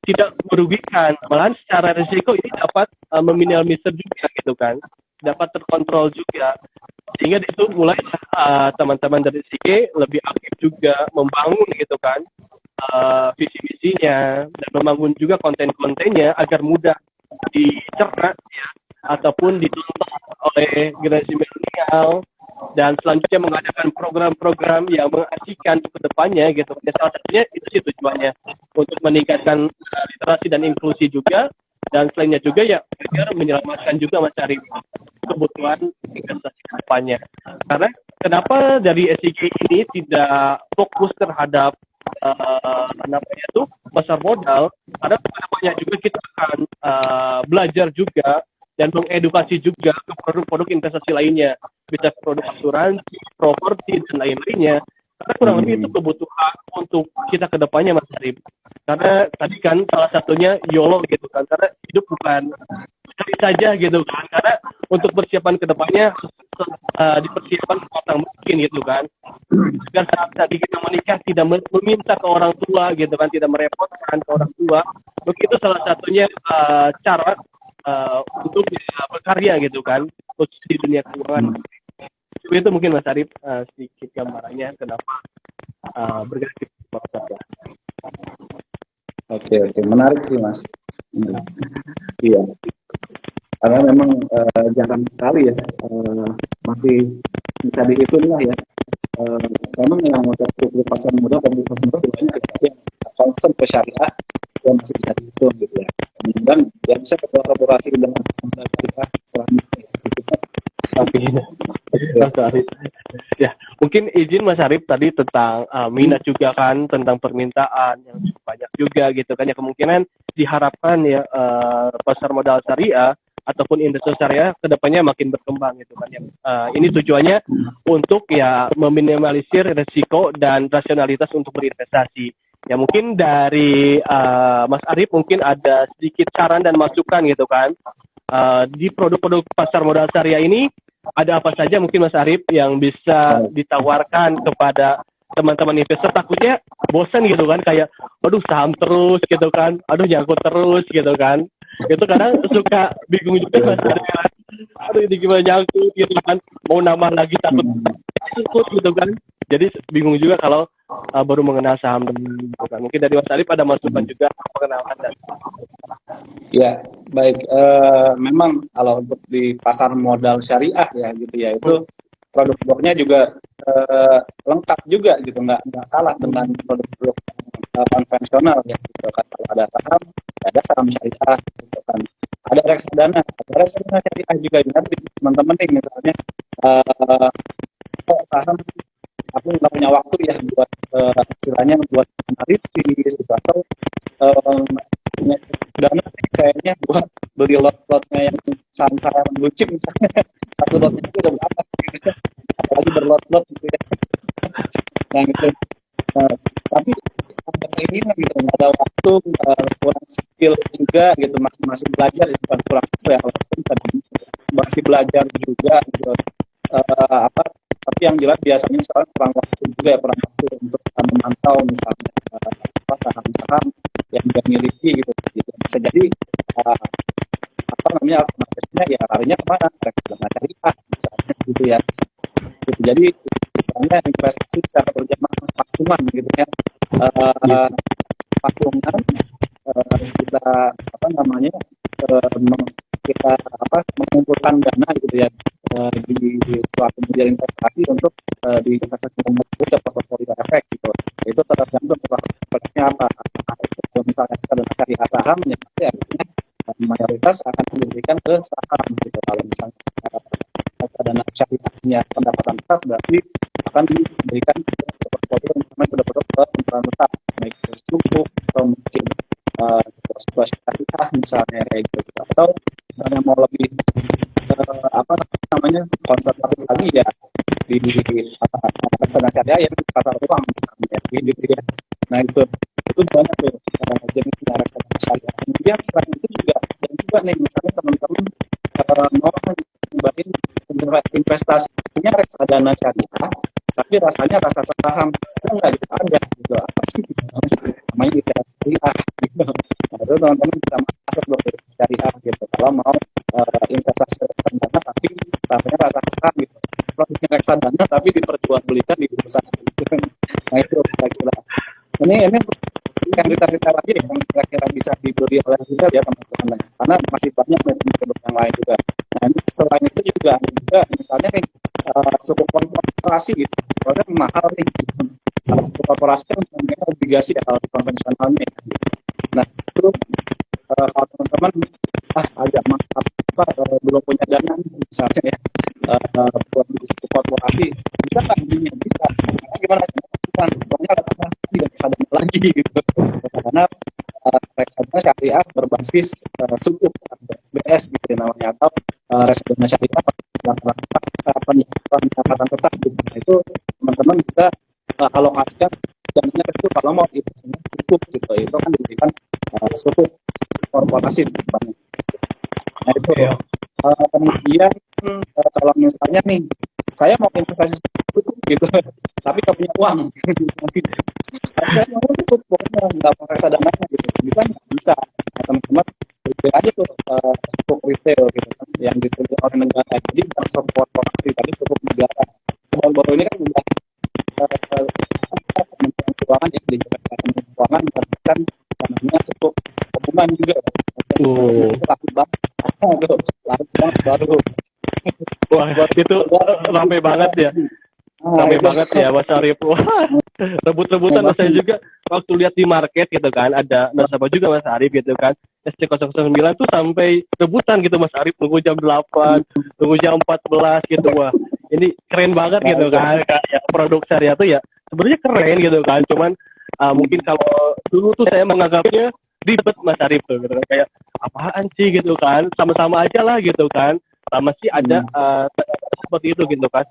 tidak merugikan, malahan secara risiko ini dapat meminimalisir juga gitu kan, dapat terkontrol juga, sehingga itu mulai teman-teman dari SIG lebih aktif juga membangun gitu kan visi misinya dan membangun juga konten-kontennya agar mudah dicerna ya ataupun ditonton oleh generasi milenial, dan selanjutnya mengadakan program-program yang mengasihkan ke depannya gitu. Ya, salah satunya itu sih tujuannya untuk meningkatkan literasi dan inklusi juga, dan selainnya juga ya agar menyelamatkan juga Mas Arif kebutuhan investasi ke depannya. Karena kenapa dari SIG ini tidak fokus terhadap namanya itu pasar modal, karena kedepannya juga kita akan belajar juga dan mengedukasi juga ke produk-produk investasi lainnya, bisa produk asuransi, properti dan lain-lainnya. Karena kurang lebih itu kebutuhan untuk kita ke depannya Mas Arif. Karena tadi kan salah satunya YOLO gitu kan, karena hidup bukan sekali saja gitu kan, karena untuk persiapan ke depannya dipersiapkan sematang mungkin gitu kan. Dan saat tadi kita menikah tidak meminta ke orang tua gitu kan, tidak merepotkan ke orang tua. Begitu salah satunya cara untuk berkarya gitu kan, khusus di dunia keuangan. Itu mungkin Mas Arif sedikit gambarannya kenapa bergerak di pasar. Oke, menarik sih Mas. Iya, karena memang jarang sekali ya, masih bisa dihitung lah ya. Memang yang untuk pasar modal, komunitas pasar modal banyak yang concern ke syariah yang masih bisa dihitung gitu ya. Dan dia bisa berkolaborasi dengan pasar modal syariah selanjutnya. Mas Arif. Ya, mungkin izin Mas Arif tadi tentang minat juga kan, tentang permintaan yang cukup banyak juga gitu kan ya, kemungkinan diharapkan ya pasar modal syariah ataupun industri syariah kedepannya makin berkembang gitu kan ya. Ini tujuannya untuk ya meminimalisir risiko dan rasionalitas untuk berinvestasi. Ya mungkin dari Mas Arif mungkin ada sedikit saran dan masukan gitu kan di produk-produk pasar modal syariah ini. Ada apa saja mungkin Mas Arif yang bisa ditawarkan kepada teman-teman investor? Takutnya bosan gitu kan, kayak aduh saham terus gitu kan, aduh nyangkut terus gitu kan. Itu kadang suka bingung juga Mas Arif. Aduh ini gimana nyangkut gitu kan, mau nambah lagi takut nyangkut gitu kan. Jadi bingung juga kalau baru mengenal saham gitu kan. Mungkin dari Mas Arif ada masukan juga perkenalkan dan ya, baik. Memang kalau untuk di pasar modal syariah ya gitu ya, itu produk-produknya juga lengkap juga gitu, nggak kalah dengan produk-produk konvensional ya gitu kan. Kalau ada saham syariah gitu kan, ada reksadana syariah juga. Nanti teman-teman nih misalnya saham, aku nggak punya waktu ya buat istilahnya buat analisis gitu, atau punya dana kayaknya buat beli lot-lotnya yang saham-saham blue chip misalnya, satu lotnya itu udah berapa gitu, apalagi berlot-lot gitu ya. Nah gitu, tapi ada keinginan gitu, nggak ada waktu, kurang skill juga gitu, masih belajar itu kan, kurang skill ya, walaupun masih belajar juga gitu. Tapi yang jelas biasanya sekarang kurang waktu untuk memantau misalnya saham-saham yang dia miliki gitu. Bisa jadi marketnya ya larinya kemana, reksadana syariah misalnya gitu ya. Gitu. Jadi misalnya investasi secara berjamaah patungan gitu ya. Patungan kita mengumpulkan dana gitu ya di suatu model investasi untuk diinvestasikan ke portofolio efek gitu. Itu tergantung portofolionya apa. Kalau misalnya reksadana syariah saham ya pasti artinya mayoritas akan diberikan ke saham gitu. Kalau misalnya reksadana syariahnya pendapatan tetap, berarti akan diberikan ke portofolio yang produk-produk pendapatan tetap, baik itu sukuk atau mungkin situasi syariah misalnya kayak gitu. Atau misalnya mau lebih konservatif lagi ya di reksadana syariah yang pasar uang misalnya gitu ya. Nah itu banyak tuh jenis reksadana syariah. Kemudian selain itu juga nih misalnya teman-teman mau nyobain investasinya reksadana syariah, tapi rasanya rasa saham enggak gitu, ada gitu, apa sih namanya syariah gitu. itu teman-teman bisa masuk ke syariah gitu. Kalau mau investasi reksadana tapi rasanya rata-rata gitu. Produknya reksadana tapi diperjualbelikan di bursa. Gitu. Nah itu kira-kira. Ini yang kita lagi yang kira-kira bisa dibeli oleh kita ya teman-teman. Karena masih banyak produk yang lain juga. Nah ini selain itu juga ada juga misalnya nih suku korporasi gitu. Soalnya mahal nih. Kalau suku korporasi kan mungkin obligasi ya kalau konvensionalnya. Nah itu kalau teman-teman agak belum punya dana misalnya ya buat suku korporasi bisa kan bisa. Karena gimana? Pokoknya ada tidak bisa dana lagi gitu. Karena reksadana syariah berbasis suku SBS gitu namanya atau reksadana syariah pendapatan tetap gitu. Nah, itu teman-teman bisa alokasikan dananya ke situ kalau mau investasinya cukup gitu. Itu kan diberikan suku korporasi sebenarnya. Nah itu kemudian kalau misalnya nih saya mau investasi cukup gitu tapi nggak punya uang tapi saya mau cukup pokoknya nggak pakai reksadana gitu bisa bisa nah, teman-teman beli aja tuh sukuk retail gitu kan yang disebut oleh negara jadi bukan sukuk korporasi tapi sukuk negara baru-baru ini kan udah Kementerian Keuangan ya di Kementerian Keuangan menerbitkan namanya sukuk tabungan juga itu takut banget tuh langsung baru Wah, itu ramai banget ya. Ramai banget ya Mas Arif. Wah, rebut-rebutan saya juga waktu lihat di market gitu kan, ada nasabah juga Mas Arif gitu kan. SC009 tuh sampai rebutan gitu Mas Arif, tunggu jam 8, tunggu jam 14 gitu. Wah, ini keren banget gitu kan. Kayak produk syariah tuh ya sebenarnya keren gitu kan. Cuman mungkin kalau dulu tuh saya menganggapnya ribet Mas Arif tuh gitu kan. Kayak apaan sih gitu kan, sama-sama aja lah gitu kan. Sama sih ada seperti itu gitu kan,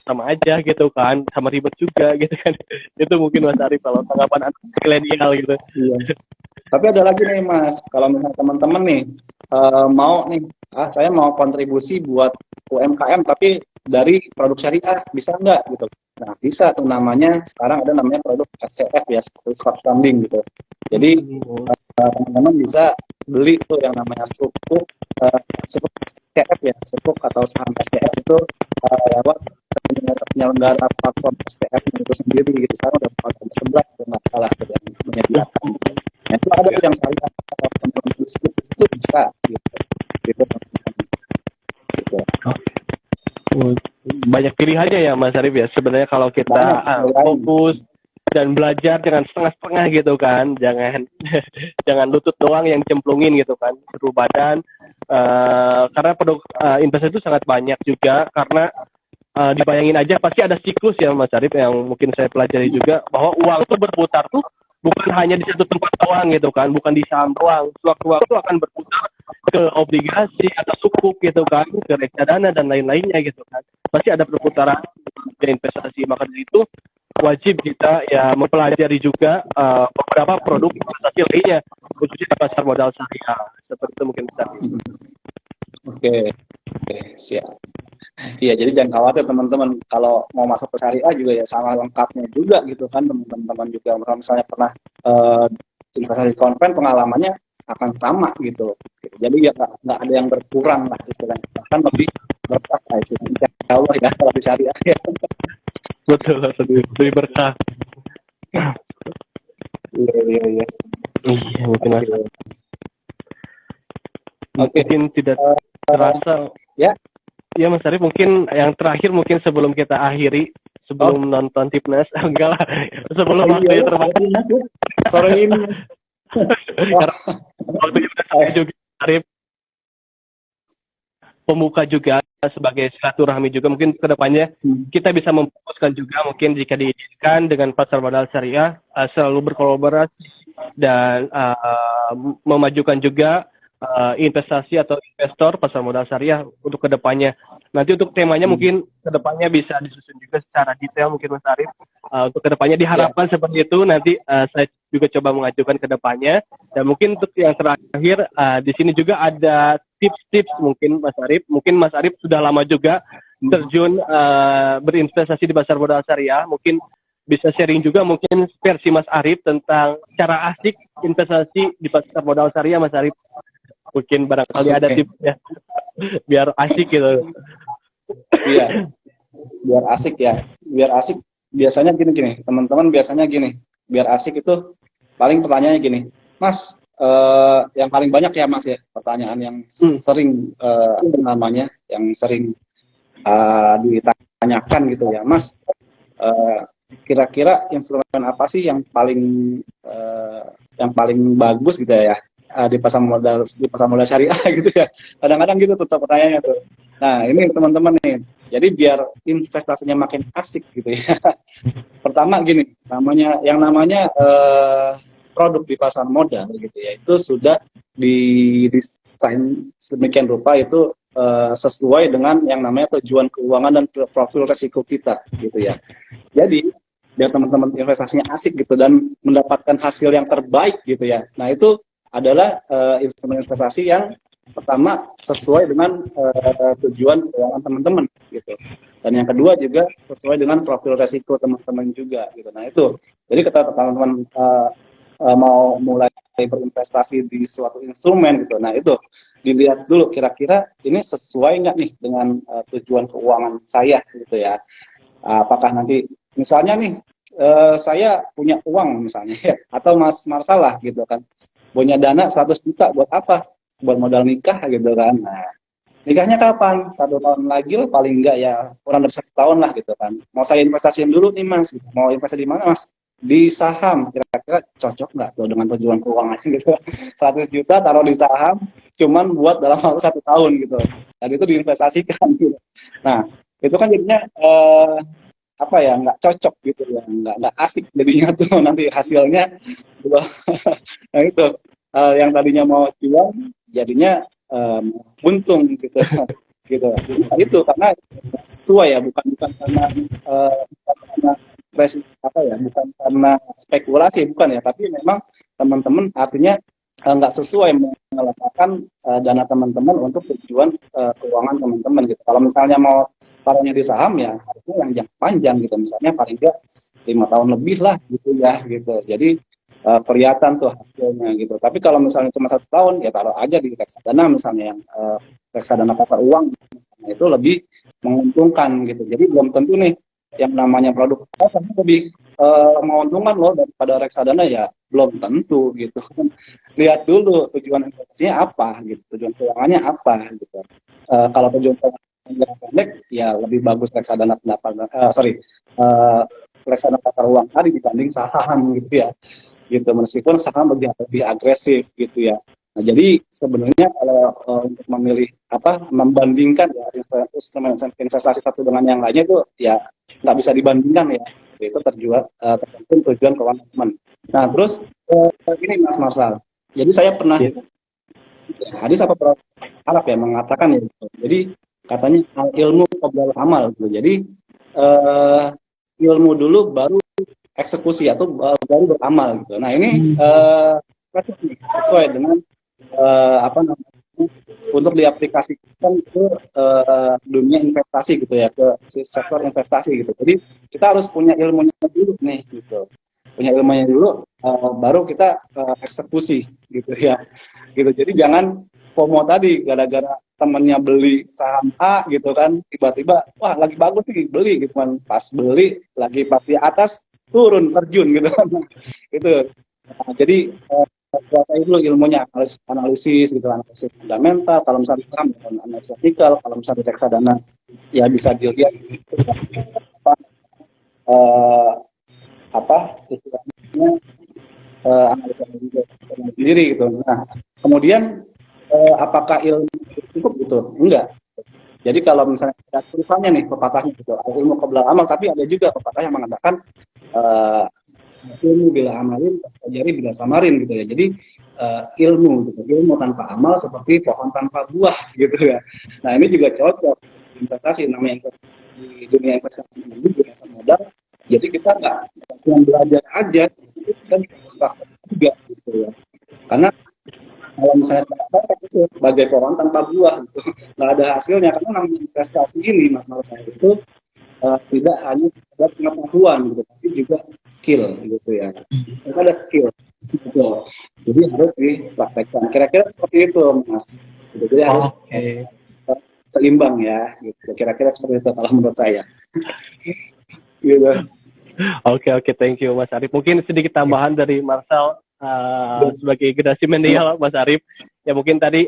sama aja gitu kan, sama ribet juga gitu kan. Itu mungkin Mas Arif kalau tanggapan anak milenial gitu. Iya. Tapi ada lagi nih Mas, kalau misalnya teman-teman nih mau nih, saya mau kontribusi buat UMKM tapi dari produk syariah bisa nggak gitu? Nah bisa tuh namanya sekarang ada namanya produk SCF ya, stock funding gitu. Jadi teman-teman bisa beli tuh yang namanya sukuk SCF ya, sukuk atau saham SCF itu lewat penyelenggara platform SCF itu sendiri gitu. Sekarang udah platform 11 kalau nggak salah yang menyediakan. Nah itu ada yang saya teman-teman itu bisa gitu. Gitu. Banyak pilihannya ya Mas Arif ya. Sebenarnya kalau kita fokus dan belajar dengan setengah-setengah gitu kan, jangan lutut doang yang cemplungin gitu kan, seluruh badan. Karena produk investasi itu sangat banyak juga, karena dibayangin aja pasti ada siklus ya Mas Arif yang mungkin saya pelajari juga, bahwa uang itu berputar tuh bukan hanya di satu tempat doang gitu kan, bukan di saham doang. Sewaktu-waktu akan berputar ke obligasi atau sukuk gitu kan, ke reksadana dan lain-lainnya gitu kan. Pasti ada perputaran investasi. Maka dari itu wajib kita ya mempelajari juga beberapa produk investasi lainnya, khususnya di pasar modal syariah. Seperti itu mungkin bisa. Oke, siap. Iya, jadi jangan khawatir teman-teman kalau mau masuk ke syariah juga ya sama lengkapnya juga gitu kan teman-teman juga. Kalau misalnya pernah investasi konven pengalamannya akan sama gitu. Jadi ya nggak ada yang berkurang lah istilahnya. Bahkan lebih berkah lah istilahnya. Insya Allah ya kalau di syariah ya. Betul, lebih berkah. Iya. Iya, mungkin mungkin tidak terasa. Ya. Ya Mas Arif, mungkin yang terakhir mungkin sebelum kita akhiri, sebelum nonton Tipnas, enggak lah, sebelum waktunya terbatas. Sore ini. Karena waktunya sudah sampai juga, Arif. Pembuka juga sebagai silaturahmi juga, mungkin kedepannya kita bisa memfokuskan juga mungkin jika diizinkan dengan pasar modal syariah selalu berkolaborasi dan memajukan juga investasi atau investor pasar modal syariah untuk kedepannya. Nanti untuk temanya mungkin kedepannya bisa disusun juga secara detail mungkin Mas Arif. Untuk kedepannya diharapkan seperti itu. Nanti saya juga coba mengajukan kedepannya. Dan mungkin untuk yang terakhir di sini juga ada tips-tips mungkin Mas Arif. Mungkin Mas Arif sudah lama juga terjun berinvestasi di pasar modal syariah. Mungkin bisa sharing juga mungkin versi Mas Arif tentang cara asik investasi di pasar modal syariah, Mas Arif. Mungkin barangkali ada Oke. tipsnya biar asik gitu. Iya, biar asik ya. Biar asik biasanya gini-gini, teman-teman biasanya gini. Biar asik itu paling pertanyaannya gini, Mas, yang paling banyak ya Mas ya, pertanyaan yang sering apa namanya, yang sering ditanyakan gitu ya, Mas. Kira-kira instrumen apa sih yang paling bagus gitu ya di pasar modal syariah gitu ya. Kadang-kadang gitu tuh pertanyaannya tuh. Nah, ini teman-teman nih. Jadi biar investasinya makin asik gitu ya. Pertama gini, yang namanya produk di pasar modal gitu ya. Itu sudah didesain sedemikian rupa itu sesuai dengan yang namanya tujuan keuangan dan profil resiko kita gitu ya. Jadi biar teman-teman investasinya asik gitu dan mendapatkan hasil yang terbaik gitu ya. Nah itu adalah instrumen investasi yang pertama sesuai dengan tujuan keuangan teman-teman gitu. Dan yang kedua juga sesuai dengan profil resiko teman-teman juga gitu. Nah itu jadi ketika teman-teman mau mulai berinvestasi di suatu instrumen gitu. Nah itu dilihat dulu kira-kira ini sesuai nggak nih dengan tujuan keuangan saya gitu ya. Apakah nanti misalnya nih saya punya uang misalnya ya, atau Mas Marsalah gitu kan punya dana 100 juta buat apa? Buat modal nikah gitu kan. Nah, nikahnya kapan? 1 tahun lagi lah paling enggak ya, kurang dari 1 tahun lah gitu kan. Mau saya investasiin dulu nih Mas, mau investasi di mana Mas? Di saham, kira-kira cocok nggak tuh dengan tujuan keuangan gitu. 100 juta taruh di saham, cuman buat dalam waktu 1 tahun gitu. Dan itu diinvestasikan gitu. Nah, itu kan jadinya apa ya, nggak cocok gitu ya, nggak asik jadinya tuh nanti hasilnya. Nah itu yang tadinya mau jual jadinya buntung gitu. Gitu. Nah, itu karena sesuai ya, bukan karena bukan karena spekulasi, bukan ya, tapi memang teman-teman artinya nggak sesuai meletakkan dana teman-teman untuk tujuan keuangan teman-teman gitu. Kalau misalnya mau taruhnya di saham ya harusnya yang jangka panjang gitu, misalnya paling nggak 5 tahun lebih lah gitu ya gitu. Jadi kelihatan tuh hasilnya gitu. Tapi kalau misalnya cuma 1 tahun ya taruh aja di reksadana misalnya, yang reksadana pasar uang, nah, itu lebih menguntungkan gitu. Jadi belum tentu nih yang namanya produk lebih menguntungkan loh daripada reksadana, ya belum tentu gitu. Lihat dulu tujuan investasinya apa gitu, tujuan keuangannya apa gitu. Kalau tujuan keuangan pendek ya lebih bagus reksadana reksadana pasar uang tadi dibanding saham gitu ya. Gitu, meskipun saham lebih agresif gitu ya. Nah, jadi sebenarnya kalau untuk membandingkan ya instrumen investasi satu dengan yang lainnya itu ya nggak bisa dibandingkan ya. Itu tergantung tujuan keuangan teman. Nah, terus ini Mas Marsal. Jadi saya pernah hadis apa Arab ya mengatakan ya. Jadi katanya ilmu qabla amal gitu. Jadi ilmu dulu baru eksekusi atau baru beramal gitu. Nah ini sesuai dengan untuk diaplikasikan ke dunia investasi gitu ya, ke sektor investasi gitu. Jadi kita harus punya ilmunya dulu nih gitu. Punya ilmunya dulu baru kita eksekusi gitu ya. Gitu. Jadi jangan FOMO tadi gara-gara temennya beli saham A gitu kan, tiba-tiba wah lagi bagus nih beli gitu kan, pas beli lagi pas di atas turun terjun gitu kan. Itu jadi kuasai dulu ilmunya, analisis gitu, analisis fundamental. Kalau misalnya saham analisis teknikal, kalau misalnya reksadana ya bisa dilihat istilahnya analisa sendiri gitu. Nah kemudian apakah ilmu cukup gitu? Enggak. Jadi kalau misalnya ada tulisannya nih pepatahnya gitu, ilmu qabla amal, tapi ada juga pepatah yang mengatakan ilmu bila amalin, pelajari bila samarin gitu ya. Jadi ilmu tanpa amal seperti pohon tanpa buah gitu ya. Nah ini juga cocok investasi, namanya investasi di dunia investasi ini dunia modal. Jadi kita nggak cuma belajar aja, kita bisa juga gitu ya. Karena kalau misalnya itu sebagai pohon tanpa buah gitu, nggak ada hasilnya. Karena namanya investasi ini Mas Marsa itu tidak hanya sekedar pengetahuan gitu, tapi juga skill gitu ya. Itu ada skill gitu. Jadi harus dipraktekkan. Kira-kira seperti itu Mas. Gitu. Jadi harus seimbang ya gitu. Kira-kira seperti itu kalau menurut saya. Gitu. Oke, thank you Mas Arif. Mungkin sedikit tambahan dari Marcel sebagai generasi milenial Mas Arif. Ya mungkin tadi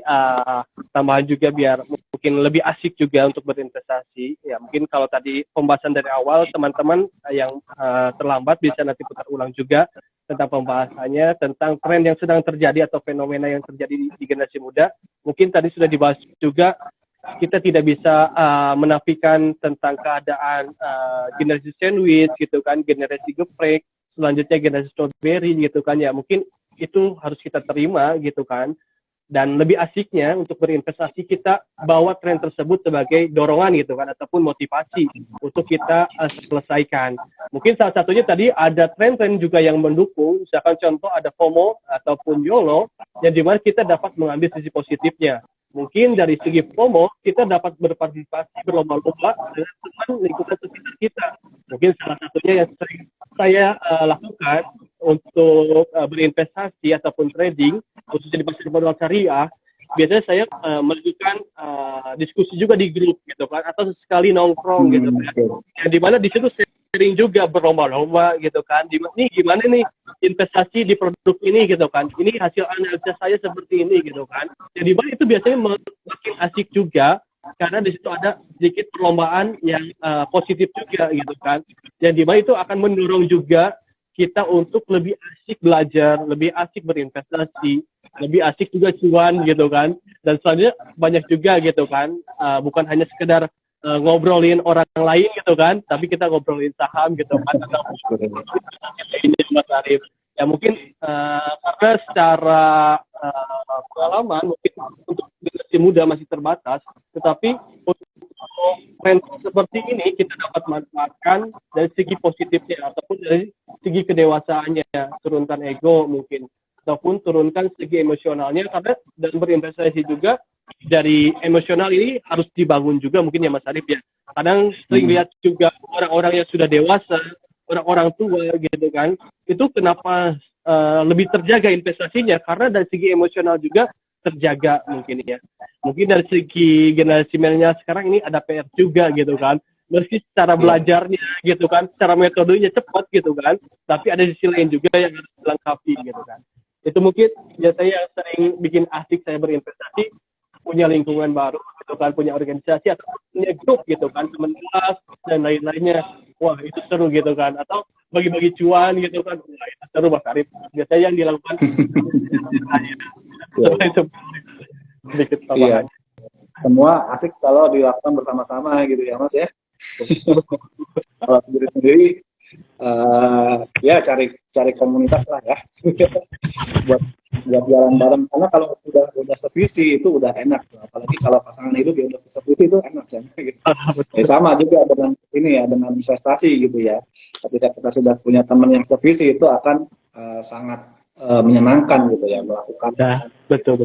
tambahan juga biar mungkin lebih asik juga untuk berinvestasi. Ya mungkin kalau tadi pembahasan dari awal teman-teman yang terlambat bisa nanti putar ulang juga tentang pembahasannya tentang tren yang sedang terjadi atau fenomena yang terjadi di generasi muda. Mungkin tadi sudah dibahas juga. Kita tidak bisa menafikan tentang keadaan generasi sandwich gitu kan, generasi geprek, selanjutnya generasi strawberry gitu kan ya. Mungkin itu harus kita terima gitu kan. Dan lebih asiknya untuk berinvestasi kita bawa tren tersebut sebagai dorongan gitu kan ataupun motivasi untuk kita selesaikan. Mungkin salah satunya tadi ada tren-tren juga yang mendukung, misalkan contoh ada FOMO ataupun YOLO yang dimana kita dapat mengambil sisi positifnya. Mungkin dari segi FOMO, kita dapat berpartisipasi berlomba-lomba dengan teman lingkungan sekitar kita. Mungkin salah satunya yang sering saya lakukan untuk berinvestasi ataupun trading, khususnya di pasar modal syariah, biasanya saya melakukan diskusi juga di grup gitu kan, atau sesekali nongkrong gitu kan. Yang dimana di situ sering juga berlomba-lomba gitu kan. Nih gimana nih investasi di produk ini gitu kan. Ini hasil analisa saya seperti ini gitu kan. Yang dimana itu biasanya makin asik juga karena di situ ada sedikit perlombaan yang positif juga gitu kan. Yang dimana itu akan mendorong juga kita untuk lebih asik belajar, lebih asik berinvestasi, lebih asik juga cuan gitu kan. Dan selanjutnya banyak juga gitu kan, bukan hanya sekedar ngobrolin orang lain gitu kan, tapi kita ngobrolin saham gitu kan. Ini Mas Arif. Ya mungkin karena secara pengalaman mungkin untuk generasi muda masih terbatas, tetapi untuk tren seperti ini kita dapat manfaatkan dari segi positifnya ataupun dari segi kedewasaannya, turunkan ego mungkin ataupun turunkan segi emosionalnya, karena dan berinvestasi juga dari emosional ini harus dibangun juga mungkin ya Mas Arif ya. Kadang sering lihat juga orang-orang yang sudah dewasa, orang-orang tua gitu kan, itu kenapa lebih terjaga investasinya karena dari segi emosional juga terjaga mungkin ya. Mungkin dari segi generasi milenial sekarang ini ada PR juga gitu kan. Meski secara belajarnya gitu kan, secara metodenya cepat gitu kan, tapi ada sisi lain juga yang harus dilengkapi gitu kan. Itu mungkin biasanya yang sering bikin asik saya berinvestasi, punya lingkungan baru gitu kan, punya organisasi atau punya grup gitu kan, teman kelas dan lain-lainnya. Wah itu seru gitu kan, atau bagi-bagi cuan gitu kan, wah itu seru Mas Arif. Biasanya yang dilakukan itu sedikit tambahan. Iya. Semua asik kalau dilakukan bersama-sama gitu ya Mas ya. Kalau sendiri ya cari komunitas lah ya. buat jalan bareng, karena kalau udah sevisi itu udah enak, apalagi kalau pasangan hidup ya udah sevisi itu enak kan gitu. Sama juga dengan ini ya, dengan investasi gitu ya, ketika kita sudah punya teman yang sevisi itu akan sangat menyenangkan gitu ya melakukan. Betul